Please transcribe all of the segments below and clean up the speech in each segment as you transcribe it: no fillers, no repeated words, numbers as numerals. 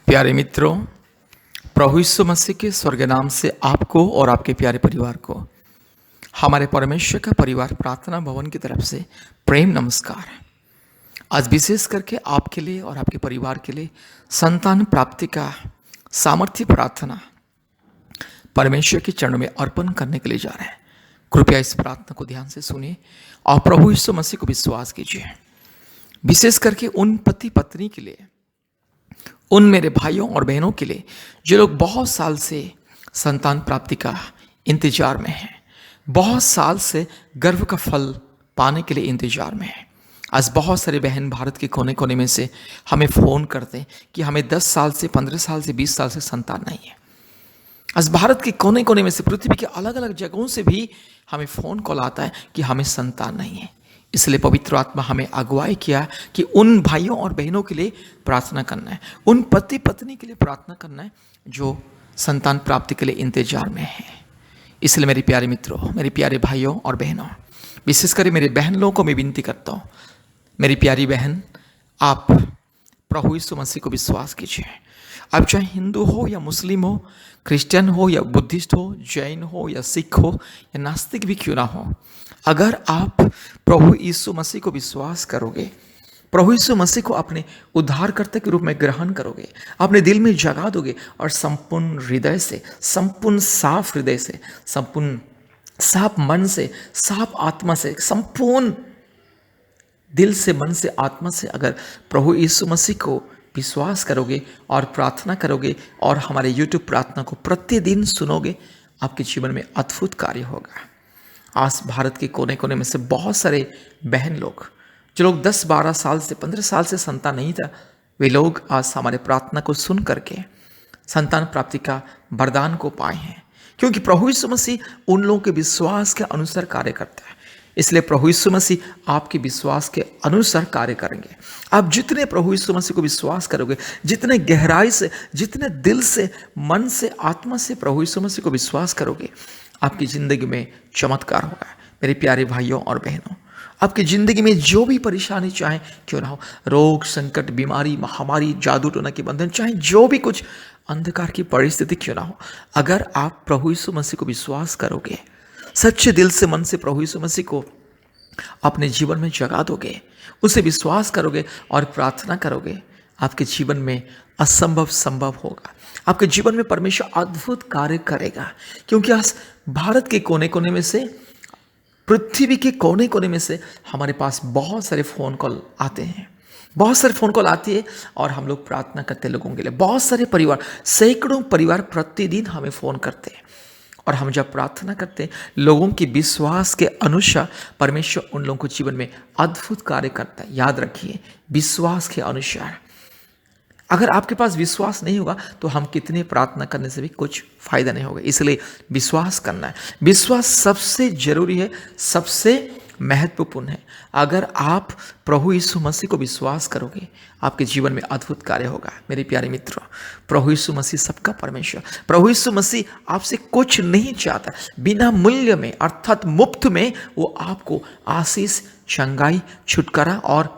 प्यारे मित्रों, प्रभु यीशु मसीह के स्वर्ग नाम से आपको और आपके प्यारे परिवार को हमारे परमेश्वर का परिवार प्रार्थना भवन की तरफ से प्रेम नमस्कार। आज विशेष करके आपके लिए और आपके परिवार के लिए संतान प्राप्ति का सामर्थ्य प्रार्थना परमेश्वर के चरणों में अर्पण करने के लिए जा रहे हैं। कृपया इस प्रार्थना को ध्यान से सुनिए और प्रभु यीशु मसीह को विश्वास कीजिए। विशेष करके उन पति पत्नी के लिए, उन मेरे भाइयों और बहनों के लिए जो लोग बहुत साल से संतान प्राप्ति का इंतजार में हैं, बहुत साल से गर्भ का फल पाने के लिए इंतजार में हैं। आज बहुत सारे बहन भारत के कोने कोने में से हमें फ़ोन करते हैं कि हमें 10 साल से 15 साल से 20 साल से संतान नहीं है। आज भारत के कोने कोने में से, पृथ्वी के अलग अलग जगहों से भी हमें फ़ोन कॉल आता है कि हमें संतान नहीं है। इसलिए पवित्र आत्मा हमें अगुवाई किया कि उन भाइयों और बहनों के लिए प्रार्थना करना है, उन पति पत्नी के लिए प्रार्थना करना है जो संतान प्राप्ति के लिए इंतजार में है। इसलिए मेरे प्यारे मित्रों, मेरे प्यारे भाइयों और बहनों, विशेषकर मेरे बहन लोगों को मैं विनती करता हूँ, मेरी प्यारी बहन, आप प्रभु यीशु मसीह को विश्वास कीजिए। आप चाहे हिंदू हो या मुस्लिम हो, क्रिश्चियन हो या बुद्धिस्ट हो, जैन हो या सिख हो या नास्तिक भी क्यों ना हो, अगर आप प्रभु यीशु मसीह को विश्वास करोगे, प्रभु यीशु मसीह को अपने उद्धारकर्ता के रूप में ग्रहण करोगे, अपने दिल में जगा दोगे और संपूर्ण हृदय से, संपूर्ण साफ हृदय से, संपूर्ण साफ मन से, साफ आत्मा से, संपूर्ण दिल से, मन से, आत्मा से अगर प्रभु यीशु मसीह को विश्वास करोगे और प्रार्थना करोगे और हमारे YouTube प्रार्थना को प्रतिदिन सुनोगे, आपके जीवन में अद्भुत कार्य होगा। आज भारत के कोने कोने में से बहुत सारे बहन लोग, जो लोग 10-12 साल से 15 साल से संतान नहीं था, वे लोग आज हमारे प्रार्थना को सुन करके संतान प्राप्ति का वरदान को पाए हैं, क्योंकि प्रभु यीशु मसीह उन लोगों के विश्वास के अनुसार कार्य करता है। इसलिए प्रभु यीशु मसीह आपके विश्वास के अनुसार कार्य करेंगे। आप जितने प्रभु यीशु मसीह को विश्वास करोगे, जितने गहराई से, जितने दिल से, मन से, आत्मा से प्रभु यीशु मसीह को विश्वास करोगे, आपकी ज़िंदगी में चमत्कार होगा। मेरे प्यारे भाइयों और बहनों, आपकी ज़िंदगी में जो भी परेशानी चाहे क्यों ना हो, रोग, संकट, बीमारी, महामारी, जादू टोना के बंधन, चाहे जो भी कुछ अंधकार की परिस्थिति क्यों ना हो, अगर आप प्रभु यीशु मसीह को विश्वास करोगे, सच्चे दिल से, मन से प्रभु यीशु मसीह को अपने जीवन में जगा दोगे, उसे विश्वास करोगे और प्रार्थना करोगे, आपके जीवन में असंभव संभव होगा। आपके जीवन में परमेश्वर अद्भुत कार्य करेगा, क्योंकि आज भारत के कोने कोने में से, पृथ्वी के कोने कोने में से हमारे पास बहुत सारे फ़ोन कॉल आते हैं, बहुत सारे फ़ोन कॉल आती है और हम लोग प्रार्थना करते हैं लोगों के लिए। बहुत सारे परिवार, सैकड़ों परिवार प्रतिदिन हमें फ़ोन करते हैं और हम जब प्रार्थना करते हैं, लोगों के विश्वास के अनुसार परमेश्वर उन लोगों को जीवन में अद्भुत कार्य करता है। याद रखिए, विश्वास के अनुसार। अगर आपके पास विश्वास नहीं होगा तो हम कितने प्रार्थना करने से भी कुछ फायदा नहीं होगा। इसलिए विश्वास करना है। विश्वास सबसे जरूरी है, सबसे महत्वपूर्ण है। अगर आप प्रभु यीशु मसीह को विश्वास करोगे, आपके जीवन में अद्भुत कार्य होगा। मेरे प्यारे मित्रों, प्रभु यीशु मसीह सबका परमेश्वर, प्रभु यीशु मसीह आपसे कुछ नहीं चाहता, बिना मूल्य में अर्थात मुफ्त में वो आपको आशीष, चंगाई, छुटकारा और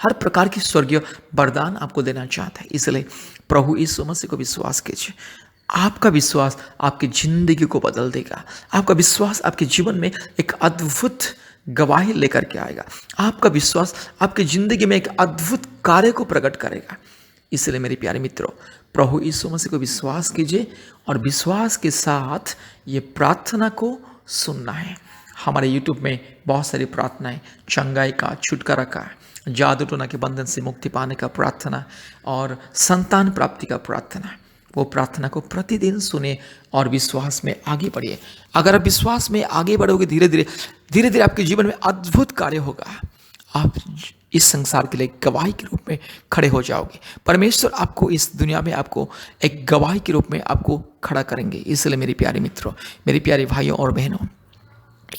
हर प्रकार की स्वर्गीय वरदान आपको देना चाहता है। इसलिए प्रभु यीशु मसीह को विश्वास कीजिए। आपका विश्वास आपकी जिंदगी को बदल देगा। आपका विश्वास आपके जीवन में एक अद्भुत गवाही लेकर के आएगा। आपका विश्वास आपकी जिंदगी में एक अद्भुत कार्य को प्रकट करेगा। इसलिए मेरे प्यारे मित्रों, प्रभु यीशु मसीह को विश्वास कीजिए और विश्वास के साथ ये प्रार्थना को सुनना है। हमारे YouTube में बहुत सारी प्रार्थनाएं, चंगाई का, छुटकारा का, जादू टोना के बंधन से मुक्ति पाने का प्रार्थना और संतान प्राप्ति का प्रार्थना, वो प्रार्थना को प्रतिदिन सुने और विश्वास में आगे बढ़िए। अगर आप विश्वास में आगे बढ़ोगे, धीरे धीरे आपके जीवन में अद्भुत कार्य होगा। आप इस संसार के लिए गवाही के रूप में खड़े हो जाओगे। परमेश्वर आपको इस दुनिया में आपको एक गवाही के रूप में आपको खड़ा करेंगे। इसलिए मेरे प्यारे मित्रों, मेरे प्यारे भाइयों और बहनों,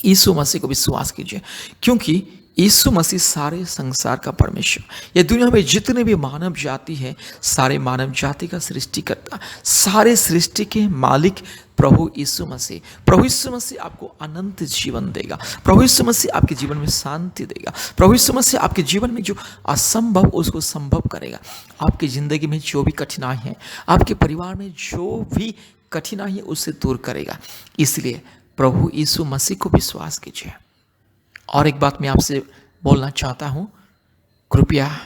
यीशु मसीह को विश्वास कीजिए, क्योंकि यीशु मसीह सारे संसार का परमेश्वर, ये दुनिया में जितने भी मानव जाति है, सारे मानव जाति का सृष्टिकर्ता, सारे सृष्टि के मालिक प्रभु यीशु मसीह। प्रभु यीशु मसीह आपको अनंत जीवन देगा। प्रभु यीशु मसीह आपके जीवन में शांति देगा। प्रभु यीशु मसीह आपके जीवन में जो असंभव उसको संभव करेगा। आपकी ज़िंदगी में जो भी कठिनाई है, आपके परिवार में जो भी कठिनाई है, उससे दूर करेगा। इसलिए प्रभु यीशु मसीह को विश्वास कीजिए। और एक बात मैं आपसे बोलना चाहता हूँ, कृपया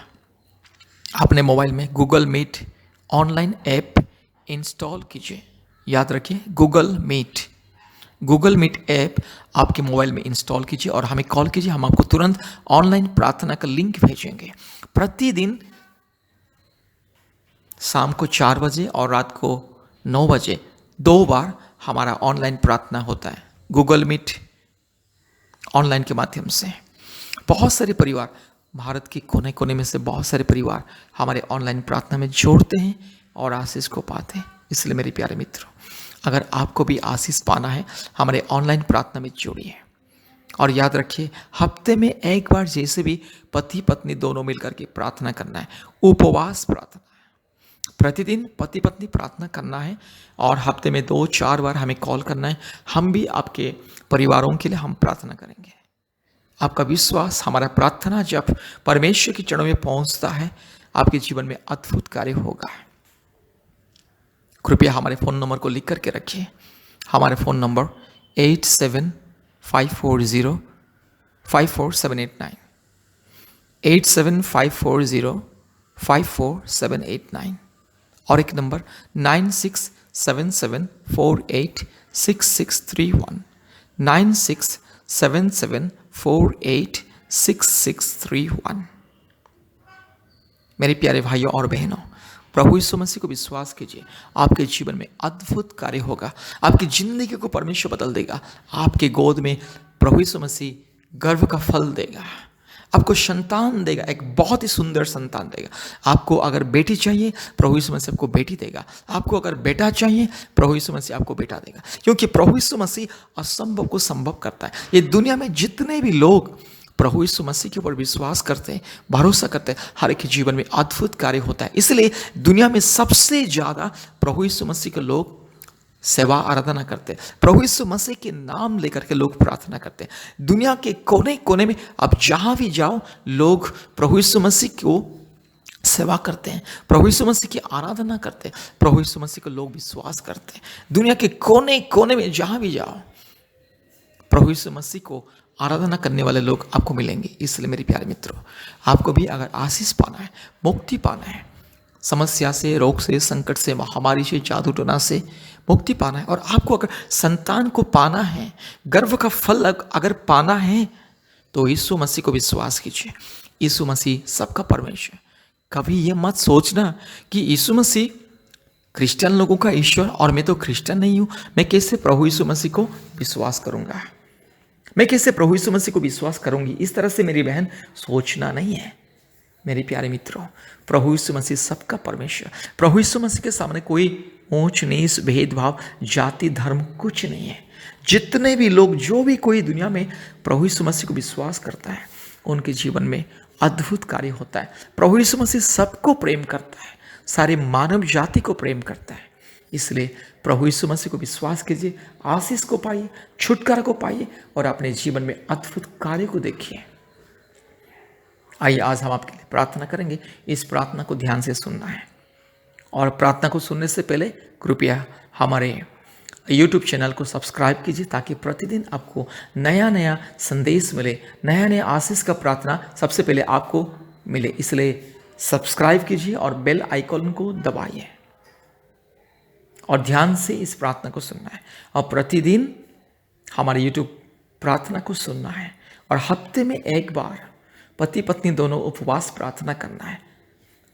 अपने मोबाइल में Google Meet online app install कीजिए। याद रखिए, गूगल मीट ऐप आपके मोबाइल में इंस्टॉल कीजिए और हमें कॉल कीजिए। हम आपको तुरंत ऑनलाइन प्रार्थना का लिंक भेजेंगे। प्रतिदिन शाम को 4 बजे और रात को 9 बजे 2 बार हमारा ऑनलाइन प्रार्थना होता है, गूगल मीट ऑनलाइन के माध्यम से। बहुत सारे परिवार, भारत के कोने कोने में से बहुत सारे परिवार हमारे ऑनलाइन प्रार्थना में जोड़ते हैं और आशीष को पाते हैं। इसलिए मेरे प्यारे मित्रों, अगर आपको भी आशीष पाना है, हमारे ऑनलाइन प्रार्थना में जुड़िए। और याद रखिए, हफ्ते में एक बार जैसे भी पति पत्नी दोनों मिलकर के प्रार्थना करना है, उपवास प्रार्थना है। प्रतिदिन पति पत्नी प्रार्थना करना है और हफ्ते में 2-4 बार हमें कॉल करना है। हम भी आपके परिवारों के लिए हम प्रार्थना करेंगे। आपका विश्वास, हमारा प्रार्थना जब परमेश्वर के चरणों में पहुंचता है, आपके जीवन में अद्भुत कार्य होगा। कृपया हमारे फ़ोन नंबर को लिख करके रखिए। हमारे फ़ोन नंबर 8754054789, 8754054789, और एक नंबर 9677486631, 9677486631। मेरे प्यारे भाइयों और बहनों, प्रभु यीशु मसीह को विश्वास कीजिए। आपके जीवन में अद्भुत कार्य होगा। आपकी जिंदगी को परमेश्वर बदल देगा। आपके गोद में प्रभु यीशु मसीह गर्व का फल देगा। आपको संतान देगा, एक बहुत ही सुंदर संतान देगा। आपको अगर बेटी चाहिए, प्रभु यीशु मसीह आपको बेटी देगा। आपको अगर बेटा चाहिए, प्रभु यीशु मसीह आपको बेटा देगा। क्योंकि प्रभु यीशु मसीह असंभव को संभव करता है। ये दुनिया में जितने भी लोग प्रभु यीशु मसीह के ऊपर विश्वास करते हैं, भरोसा करते हैं, हर एक के जीवन में अद्भुत कार्य होता है। इसलिए दुनिया में सबसे ज़्यादा प्रभु यीशु मसीह के लोग सेवा आराधना करते हैं। प्रभु यीशु मसीह के नाम लेकर के लोग प्रार्थना करते हैं। दुनिया के कोने कोने में आप जहाँ भी जाओ, लोग प्रभु यीशु मसीह को सेवा करते हैं, प्रभु यीशु मसीह की आराधना करते हैं, प्रभु यीशु मसीह को लोग विश्वास करते हैं। दुनिया के कोने कोने में जहाँ भी जाओ, प्रभु यीशु मसीह को आराधना करने वाले लोग आपको मिलेंगे। इसलिए मेरे प्यारे मित्रों, आपको भी अगर आशीष पाना है, मुक्ति पाना है, समस्या से, रोग से, संकट से, महामारी से, जादू टोना से मुक्ति पाना है, और आपको अगर संतान को पाना है, गर्व का फल अगर पाना है, तो यीशु मसीह को विश्वास कीजिए। यीशु मसीह सबका परमेश्वर। कभी ये मत सोचना कि यीशु मसीह क्रिश्चियन लोगों का ईश्वर और मैं तो क्रिश्चियन नहीं हूँ, मैं कैसे प्रभु यीशु मसीह को विश्वास करूँगा, मैं कैसे प्रभु यीशु मसीह को विश्वास करूँगी। इस तरह से मेरी बहन सोचना नहीं है। मेरे प्यारे मित्रों, प्रभु यीशु मसीह सबका परमेश्वर। प्रभु यीशु मसीह के सामने कोई ऊंच नीच, भेदभाव, जाति, धर्म कुछ नहीं है। जितने भी लोग, जो भी कोई दुनिया में प्रभु यीशु मसीह को विश्वास करता है, उनके जीवन में अद्भुत कार्य होता है। प्रभु यीशु मसीह सबको प्रेम करता है, सारे मानव जाति को प्रेम करता है। इसलिए प्रभु यीशु मसीह को विश्वास कीजिए, आशीष को पाइए, छुटकारा को पाइए और अपने जीवन में अद्भुत कार्य को देखिए। आइए आज हम आपके लिए प्रार्थना करेंगे। इस प्रार्थना को ध्यान से सुनना है, और प्रार्थना को सुनने से पहले कृपया हमारे YouTube चैनल को सब्सक्राइब कीजिए, ताकि प्रतिदिन आपको नया नया संदेश मिले, नया नया आशीष का प्रार्थना सबसे पहले आपको मिले। इसलिए सब्सक्राइब कीजिए और बेल आइकॉन को दबाइए, और ध्यान से इस प्रार्थना को सुनना है। और प्रतिदिन हमारे YouTube प्रार्थना को सुनना है, और हफ्ते में एक बार पति पत्नी दोनों उपवास प्रार्थना करना है।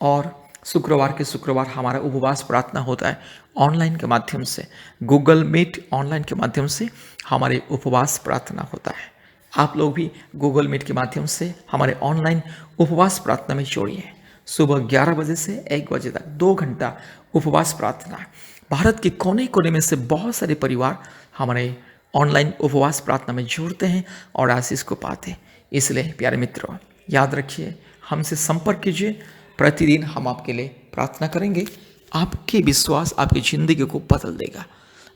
और शुक्रवार के शुक्रवार हमारा उपवास प्रार्थना होता है ऑनलाइन के माध्यम से, गूगल मीट ऑनलाइन के माध्यम से हमारे उपवास प्रार्थना होता है। आप लोग भी गूगल मीट के माध्यम से हमारे ऑनलाइन उपवास प्रार्थना में जोड़िए। सुबह 11 बजे से 1 बजे तक 2 घंटा उपवास प्रार्थना। भारत के कोने कोने में से बहुत सारे परिवार हमारे ऑनलाइन उपवास प्रार्थना में जुड़ते हैं और आशीष को पाते हैं। इसलिए प्यारे मित्रों, याद रखिए, हमसे संपर्क कीजिए। प्रतिदिन हम आपके लिए प्रार्थना करेंगे। आपके विश्वास आपकी ज़िंदगी को बदल देगा,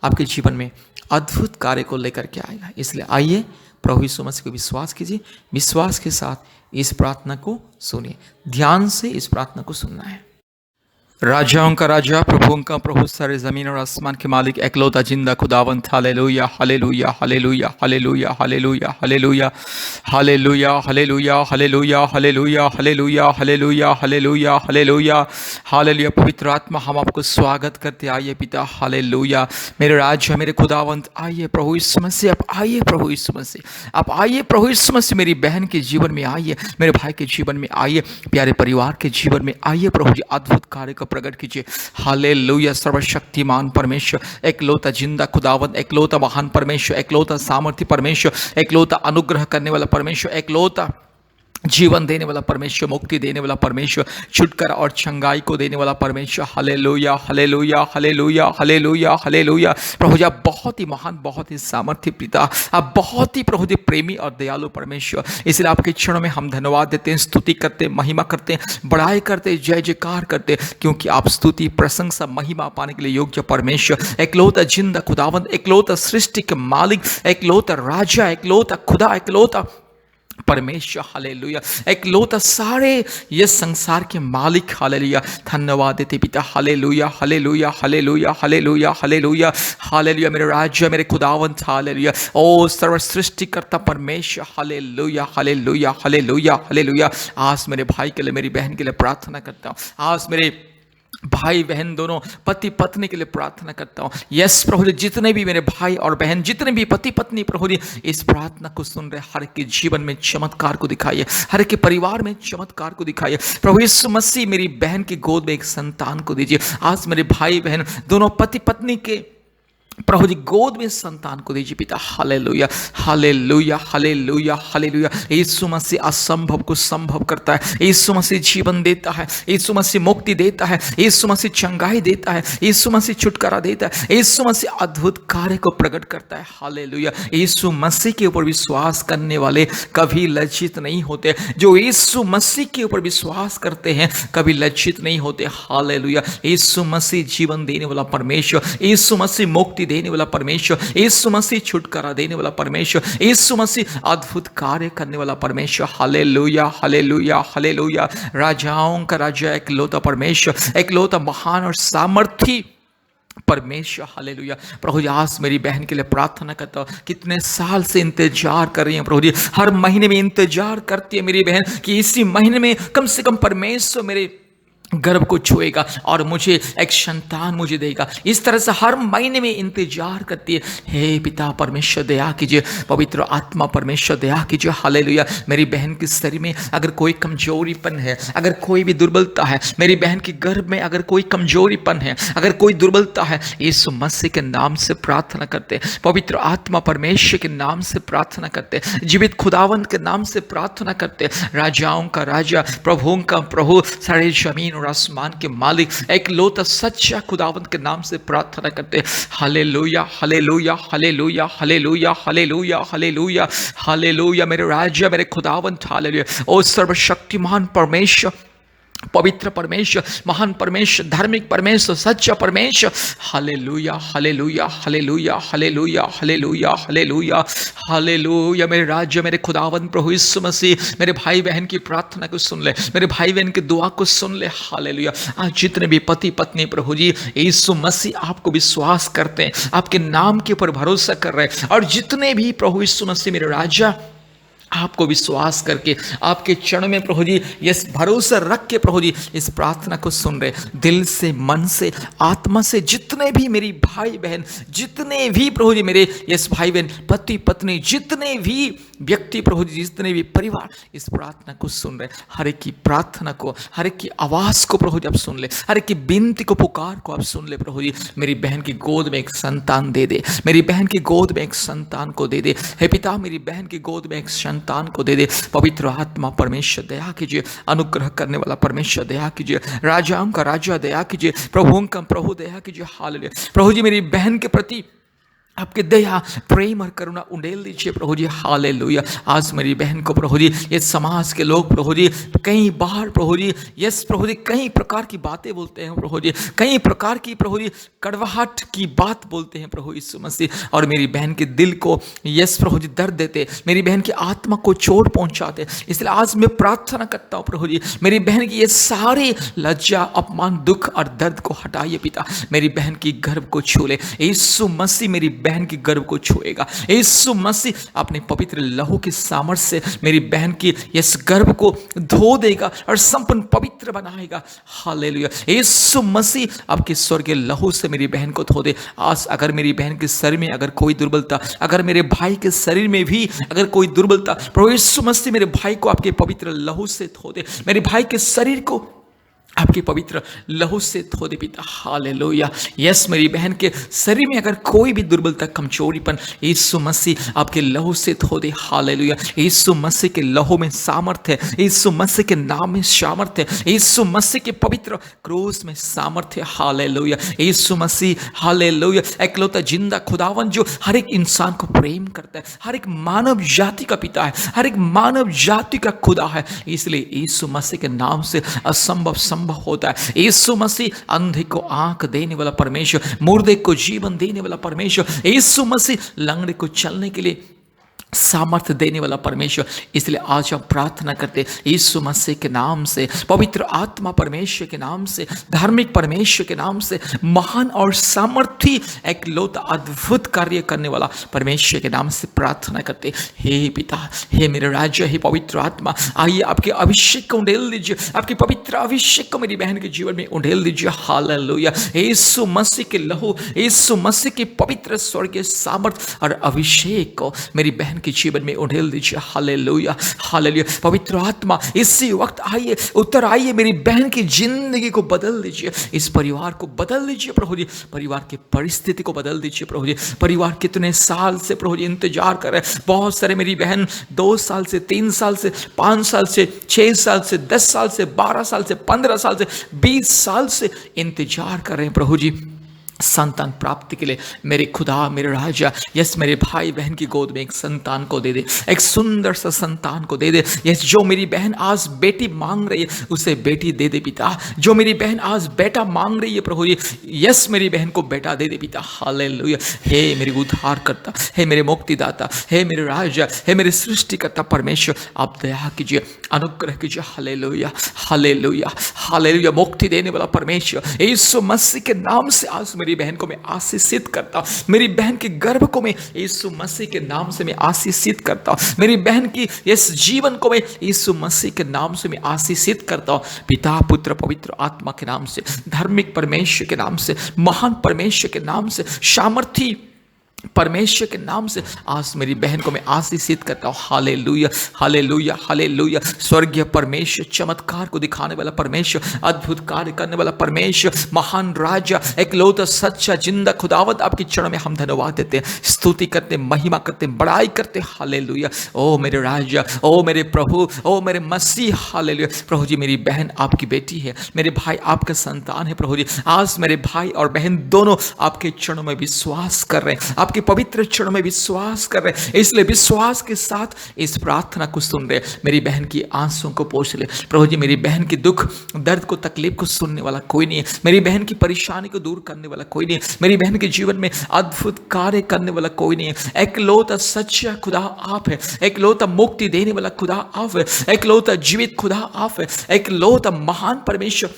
आपके जीवन में अद्भुत कार्य को लेकर के आएगा। इसलिए आइए, प्रभु यीशु मसीह को विश्वास कीजिए। विश्वास के साथ इस प्रार्थना को सुनिए। ध्यान से इस प्रार्थना को सुनना है। राजाओं का राजा, प्रभुओं का प्रभु, सारे ज़मीन और आसमान के मालिक, एकलौता जिंदा खुदावंत, hallelujah hallelujah hallelujah hallelujah hallelujah hallelujah hallelujah hallelujah hallelujah hallelujah hallelujah hallelujah hallelujah hallelujah hallelujah. पवित्र आत्मा, हम आपको स्वागत करते। आइए पिता, हालेलुया। मेरे राजा, मेरे खुदावंत, आइए प्रभु यीशु मसीह, आप आइए प्रभु यीशु मसीह, आप आइए प्रभु यीशु मसीह। मेरी बहन के जीवन में आइए, मेरे भाई के जीवन में आइए, प्यारे परिवार के जीवन में आइए। प्रभु जी, अद्भुत कार्य को प्रकट कीजिए। हालेलुया। सर्वशक्तिमान परमेश्वर, एकलौता जिंदा खुदावंत, एकलौता महान परमेश्वर, एकलौता सामर्थ्य परमेश्वर, एकलौता अनुग्रह करने वाला परमेश्वर, एकलौता जीवन देने वाला परमेश्वर, मुक्ति देने वाला परमेश्वर, छुटकारा और चंगाई को देने वाला परमेश्वर। Hallelujah hallelujah hallelujah hallelujah hallelujah. प्रभु जी, आप बहुत ही महान, बहुत ही सामर्थ्य पिता, आप बहुत ही प्रभु जी प्रेमी और दयालु परमेश्वर। इसलिए आपके चरणों में हम धन्यवाद देते हैं, स्तुति करते हैं, महिमा करते हैं, बड़ाई करते हैं, जय जयकार करते हैं, क्योंकि आप स्तुति, प्रशंसा, महिमा पाने के लिए योग्य परमेश्वर, एकलौता जिंदा खुदावंत, एकलौता सृष्टि के मालिक, एकलौता राजा, एकलौता खुदा, एकलौता परमेश्वर। हालेलुया। एकलौता सारे ये संसार के मालिक। हालेलुया। धन्यवाद देते पिता। Hallelujah hallelujah hallelujah hallelujah hallelujah hallelujah. मेरे राज्य, मेरे खुदावंत, हालेलुया। ओ सर्व सृष्टिकर्ता परमेश्वर, हालेलुया हालेलुया हालेलुया हालेलुया। आज मेरे भाई के लिए, मेरी बहन के लिए प्रार्थना करता हूँ। आज मेरे भाई बहन दोनों, पति पत्नी के लिए प्रार्थना करता हूँ। यस प्रभु जी, जितने भी मेरे भाई और बहन, जितने भी पति पत्नी प्रभु जी इस प्रार्थना को सुन रहे, हर एक के जीवन में चमत्कार को दिखाइए, हर एक के परिवार में चमत्कार को दिखाइए। प्रभु यीशु मसीह, मेरी बहन की गोद में एक संतान को दीजिए। आज मेरे भाई बहन दोनों, पति पत्नी के प्रभु जी गोद में संतान को दीजिए पिता। Hallelujah hallelujah hallelujah hallelujah. Yeshu Masih असंभव को संभव करता है। यीशु मसीह जीवन देता है। यीशु मसीह मुक्ति देता है। यीशु मसीह चंगाई देता है। यीशु मसीह छुटकारा देता है। यीशु मसीह अद्भुत कार्य को प्रकट करता है। हालेलुया। यीशु मसीह के ऊपर विश्वास करने वाले कभी लज्जित नहीं होते। जो यीशु मसीह के ऊपर विश्वास करते हैं कभी लज्जित नहीं होते। हालेलुया। यीशु मसीह जीवन देने वाला परमेश्वर, यीशु मसीह मुक्ति देने वाला परमेश्वर, यीशु मसीह छुटकारा देने वाला परमेश्वर, यीशु मसीह अद्भुत कार्य करने वाला परमेश्वर। Hallelujah hallelujah hallelujah. राजाओं का राजा, एकलौता परमेश्वर, एकलौता महान और सामर्थी परमेश्वर। हालेलुया। प्रभु जी, आज मेरी बहन के लिए प्रार्थना करता हूँ। कितने साल से इंतजार कर रही हैं प्रभु जी, हर महीने में इंतजार करती है मेरी बहन कि इसी महीने में कम से कम परमेश्वर मेरे गर्भ को छुएगा और मुझे एक संतान मुझे देगा। इस तरह से हर महीने में इंतजार करती है। हे पिता परमेश्वर, दया कीजिए। पवित्र आत्मा परमेश्वर, दया कीजिए। हालेलुया। मेरी बहन के शरीर में अगर कोई कमजोरीपन है, अगर कोई भी दुर्बलता है, मेरी बहन के गर्भ में अगर कोई कमजोरीपन है, अगर कोई दुर्बलता है, यीशु मसीह के नाम से प्रार्थना करते, पवित्र आत्मा परमेश्वर के नाम से प्रार्थना करते, जीवित खुदावंत के नाम से प्रार्थना करते, राजाओं का राजा, प्रभुओं का प्रभु, सारे जमीन आसमान के मालिक, एकलौता सच्चा खुदावंत के नाम से प्रार्थना करते। Hallelujah hallelujah hallelujah hallelujah hallelujah hallelujah hallelujah. मेरे राजा, मेरे खुदावंत, हालेलुया। ओ सर्वशक्तिमान परमेश्वर, पवित्र परमेश्वर, महान परमेश्वर, धार्मिक परमेश्वर, सच्चा परमेश्वर। Hallelujah hallelujah hallelujah hallelujah hallelujah hallelujah hallelujah. मेरे राज्य, मेरे खुदावंत प्रभु यीशु मसीह, मेरे भाई बहन की प्रार्थना को सुन ले, मेरे भाई बहन की दुआ को सुन ले। हालेलुया। आज जितने भी पति पत्नी प्रभु जी यीशु मसीह आपको विश्वास करते हैं, आपके नाम के ऊपर भरोसा कर रहे हैं, और जितने भी प्रभु यीशु मसीह मेरे राजा आपको विश्वास करके आपके चरण में प्रभु जी इस भरोसा रख के प्रभु जी इस प्रार्थना को सुन रहे, दिल से, मन से, आत्मा से, जितने भी मेरी भाई बहन, जितने भी प्रभु जी मेरे इस भाई बहन, पति पत्नी, जितने भी व्यक्ति प्रभु जी, जितने भी परिवार इस प्रार्थना को सुन रहे, हर एक की प्रार्थना को, हर एक की आवाज़ को प्रभु जी आप सुन ले, हर एक की विनती को, पुकार को आप सुन ले। प्रभु जी मेरी बहन की गोद में एक संतान दे दे, मेरी बहन की गोद में एक संतान को दे दे। हे पिता, मेरी बहन की गोद में एक संतान को दे दे। पवित्र आत्मा परमेश्वर, दया कीजिए। अनुग्रह करने वाला परमेश्वर, दया कीजिए। राजाओं का राजा, दया कीजिए। प्रभुओं का प्रभु, दया कीजिए। हालेलुया। प्रभु जी मेरी बहन के प्रति आपके दया प्रेम और करुणा उंडेल दीजिए प्रभु जी। हालेलुया। आज मेरी बहन को प्रभु जी, ये समाज के लोग प्रभु जी कई बार प्रभु जी, यस प्रभु जी, कई प्रकार की बातें बोलते हैं प्रभु जी, कई प्रकार की प्रभु जी कड़वाहट की बात बोलते हैं प्रभु यीशु मसीह, और मेरी बहन के दिल को यस प्रभु जी दर्द देते, मेरी बहन की आत्मा को चोट पहुंचाते। इसलिए आज मैं प्रार्थना करता हूँ प्रभु जी, मेरी बहन की ये सारे लज्जा अपमान दुख और दर्द को हटाइए पिता। मेरी बहन की गर्भ को छू ले यीशु मसीह, मेरी बहन की गर्भ को छुएगा यीशु मसीह, अपने पवित्र लहू के सामर्थ्य से मेरी बहन की इस गर्भ को धो देगा और संपूर्ण पवित्र बनाएगा। हालेलुया। यीशु मसीह आपके स्वर्गीय लहू से मेरी बहन को धो दे। आज अगर मेरी बहन के शरीर में अगर कोई दुर्बलता, अगर मेरे भाई के शरीर में भी अगर कोई दुर्बलता, प्रभु यीशु मसीह मेरे भाई को आपके पवित्र लहू से धो दे, मेरे भाई के शरीर को आपके पवित्र लहू से धो दे पिता। हालेलुया। यस, मेरी बहन के शरीर में अगर कोई भी दुर्बलता कमजोरीपन, यीशु मसीह आपके लहू से धो दे। हालेलुया। यीशु मसीह के लहू में सामर्थ्य है, यीशु मसीह के नाम में सामर्थ्य है, यीशु मसीह के पवित्र क्रूस में सामर्थ्य है। हालेलुया। यीशु मसीह हालेलुया एकलौता जिंदा खुदावन जो हर एक इंसान को प्रेम करता है, हर एक मानव जाति का पिता है, हर एक मानव जाति का खुदा है। इसलिए यीशु मसीह के नाम से असंभव संभव होता है। यीशु मसीह अंधे को आंख देने वाला परमेश्वर, मुर्दे को जीवन देने वाला परमेश्वर, यीशु मसीह लंगड़े को चलने के लिए सामर्थ्य देने वाला परमेश्वर। इसलिए आज हम प्रार्थना करते यीशु मसीह के नाम से, पवित्र आत्मा परमेश्वर के नाम से, धार्मिक परमेश्वर के नाम से, महान और सामर्थी एकलौता अद्भुत कार्य करने वाला परमेश्वर के नाम से प्रार्थना करते। हे पिता, हे मेरे राज्य, हे पवित्र आत्मा, आइए आपके अभिषेक को उंडेल दीजिए, आपके पवित्र अभिषेक को मेरी बहन के जीवन में उंडेल दीजिए। हालेलुया। यीशु मसीह के लहू, यीशु मसीह के पवित्र स्वर्गीय सामर्थ और अभिषेक को मेरी बहन के जीवन में उंडेल दीजिए। हालेलुया। हालेलुया। पवित्र आत्मा इसी वक्त आइए, उतर आइए, मेरी बहन की जिंदगी को बदल दीजिए, इस परिवार को बदल दीजिए प्रभु जी, परिवार की परिस्थिति को बदल दीजिए प्रभु जी। परिवार कितने साल से प्रभु जी इंतजार कर रहे हैं, बहुत सारे मेरी बहन 2 साल से, 3 साल से, 5 साल से, 6 साल से, 10 साल से, 12 साल से, 15 साल से, 20 साल से इंतजार कर रहे हैं प्रभु जी संतान प्राप्ति के लिए। मेरे खुदा, मेरे राजा, यस मेरे भाई बहन की गोद में एक संतान को दे दे, एक सुंदर सा संतान को दे दे। यस, जो मेरी बहन आज बेटी मांग रही है उसे बेटी दे दे पिता। जो मेरी बहन आज बेटा मांग रही है प्रभु जी, यस मेरी बहन को बेटा दे दे पिता। हालेलुया। हे मेरे उद्धारकर्ता, हे मेरे मुक्तिदाता, हे मेरे राजा, हे मेरे सृष्टिकर्ता परमेश्वर, आप दया कीजिए, अनुग्रह कीजिए। हालेलुया। हालेलुया। हालेलुया। मुक्ति देने वाला परमेश्वर, यीशु मसीह के नाम से आज मेरी बहन को मैं आशीषित करता हूं, मेरी बहन के गर्भ को मैं यीशु मसीह के नाम से मैं आशीषित करता हूं, मेरी बहन की इस जीवन को मैं यीशु मसीह के नाम से मैं आशीषित करता हूं। पिता, पुत्र, पवित्र आत्मा के नाम से, धार्मिक परमेश्वर के नाम से, महान परमेश्वर के नाम से, सामर्थी परमेश्वर के नाम से आज मेरी बहन को मैं आशीषित करता हूँ। हालेलुया। हालेलुया। हालेलुया। स्वर्गीय परमेश्वर, चमत्कार को दिखाने वाला परमेश्वर, अद्भुत कार्य करने वाला परमेश्वर, महान राजा, एकलौता सच्चा जिंदा खुदावत, आपके चरणों में हम धन्यवाद देते हैं, स्तुति करते, महिमा करते, बड़ाई करते। हालेलुया। ओ मेरे राजा, ओ मेरे प्रभु, ओ मेरे मसीह। हालेलुया। प्रभु जी, मेरी बहन आपकी बेटी है, मेरे भाई आपका संतान है प्रभु जी। आज मेरे भाई और बहन दोनों आपके चरणों में विश्वास कर रहे हैं, के पवित्र चरणों में विश्वास कर रहे हैं, इसलिए विश्वास के साथ इस प्रार्थना को सुन रहे। मेरी बहन की आंसुओं को पोंछ ले प्रभु जी। मेरी बहन की दुख दर्द को तकलीफ को सुनने वाला कोई नहीं है, मेरी बहन की परेशानी को दूर करने वाला कोई नहीं है, मेरी बहन के जीवन में अद्भुत कार्य करने वाला कोई नहीं है। एकलौता सच्चा खुदा आप है, एकलौता मुक्ति देने वाला खुदा आप है, एकलौता जीवित खुदा आप है, एकलौता महान परमेश्वर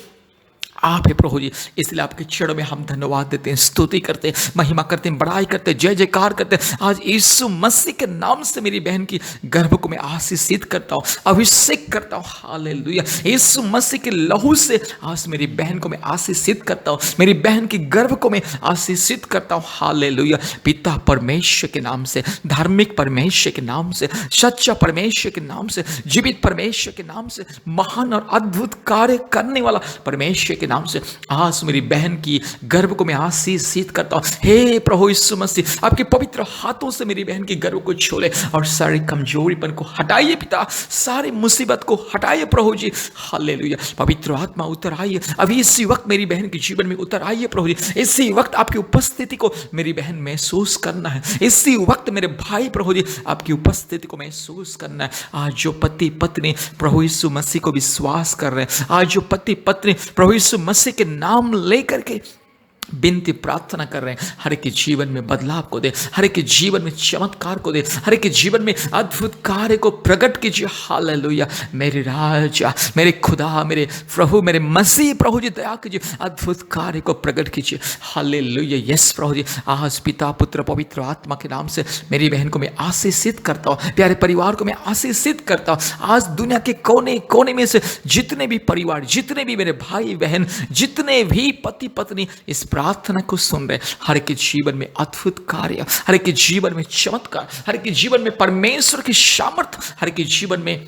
आप है प्रभु जी। इसलिए आपके चरणों में हम धन्यवाद देते हैं, स्तुति करते हैं, महिमा करते हैं, बड़ाई करते हैं, जय जयकार करते हैं। आज यीशु मसीह के नाम से मेरी बहन की गर्भ को मैं आशीषित करता हूँ, अभिषेक करता हूँ। हालेलुया। यीशु मसीह के लहू से आज मेरी बहन को मैं आशीषित करता हूँ, मेरी बहन की गर्भ को मैं आशीषित करता हूँ। हालेलुया। पिता परमेश्वर के नाम से, धार्मिक परमेश्वर के नाम से, सच्चा परमेश्वर के नाम से, जीवित परमेश्वर के नाम से, महान और अद्भुत कार्य करने वाला परमेश्वर के नाम से आज मेरी बहन की गर्भ को मैं आशीषित करता हूँ। हे प्रभु यीशु मसीह, आपके पवित्र हाथों से मेरी बहन की गर्भ को छोले और सारी कमजोरीपन को हटाइए पिता, सारी मुसीबत को हटाइए प्रभु जी। हालेलुया। पवित्र आत्मा उतर आइए अभी इसी वक्त मेरी बहन के जीवन में उतर आइए प्रभु जी। इसी वक्त आपकी उपस्थिति को मेरी बहन महसूस करना है। इसी वक्त मेरे भाई प्रभु जी आपकी उपस्थिति को महसूस करना है। आज जो पति पत्नी प्रभु यीशु मसीह को विश्वास कर रहे हैं, आज जो पति पत्नी प्रभु यीशु मसीह के नाम लेकर के विनती प्रार्थना कर रहे हैं, हर एक के जीवन में बदलाव को दे, हर एक के जीवन में चमत्कार को दे, हर एक के जीवन में अद्भुत कार्य को प्रकट कीजिए। हालेलुया। मेरे राजा, मेरे खुदा, मेरे प्रभु, मेरे मसीह प्रभु जी दया कीजिए, अद्भुत कार्य को प्रकट कीजिए। हालेलुया। यस प्रभु जी, आज पिता पुत्र पवित्र आत्मा के नाम से मेरी बहन को मैं आशीषित करता हूँ, प्यारे परिवार को मैं आशीषित करता हूँ। आज दुनिया के कोने कोने में से जितने भी परिवार, जितने भी मेरे भाई बहन, जितने भी पति पत्नी इस प्रार्थना को सुन रहे, हर एक के जीवन में अद्भुत कार्य, हर एक के जीवन में चमत्कार, हर एक के जीवन में परमेश्वर की सामर्थ, हर एक के जीवन में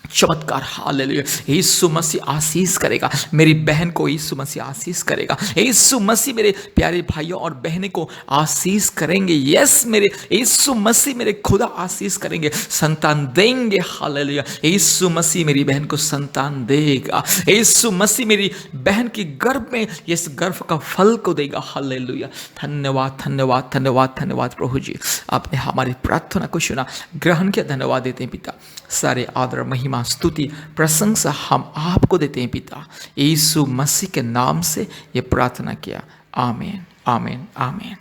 चमत्कार। हालेलुया। यीशु मसीह आशीष करेगा मेरी बहन को, यीशु मसीह आशीष करेगा, यीशु मसीह मेरे प्यारे भाइयों और बहनों को आशीष करेंगे। यस, मेरे यीशु मसीह मेरे खुदा आशीष करेंगे, संतान देंगे। हालेलुया। यीशु मसीह मेरी बहन को संतान देगा, यीशु मसीह मेरी बहन की गर्भ में इस गर्भ का फल को देगा। हालेलुया। धन्यवाद धन्यवाद धन्यवाद धन्यवाद प्रभु जी, आपने हमारी प्रार्थना को सुना, ग्रहण किया। धन्यवाद देते हैं पिता, सारे आदर महिमा स्तुति प्रशंसा हम आपको देते हैं पिता। यीशु मसीह के नाम से ये प्रार्थना किया। आमीन आमीन आमीन।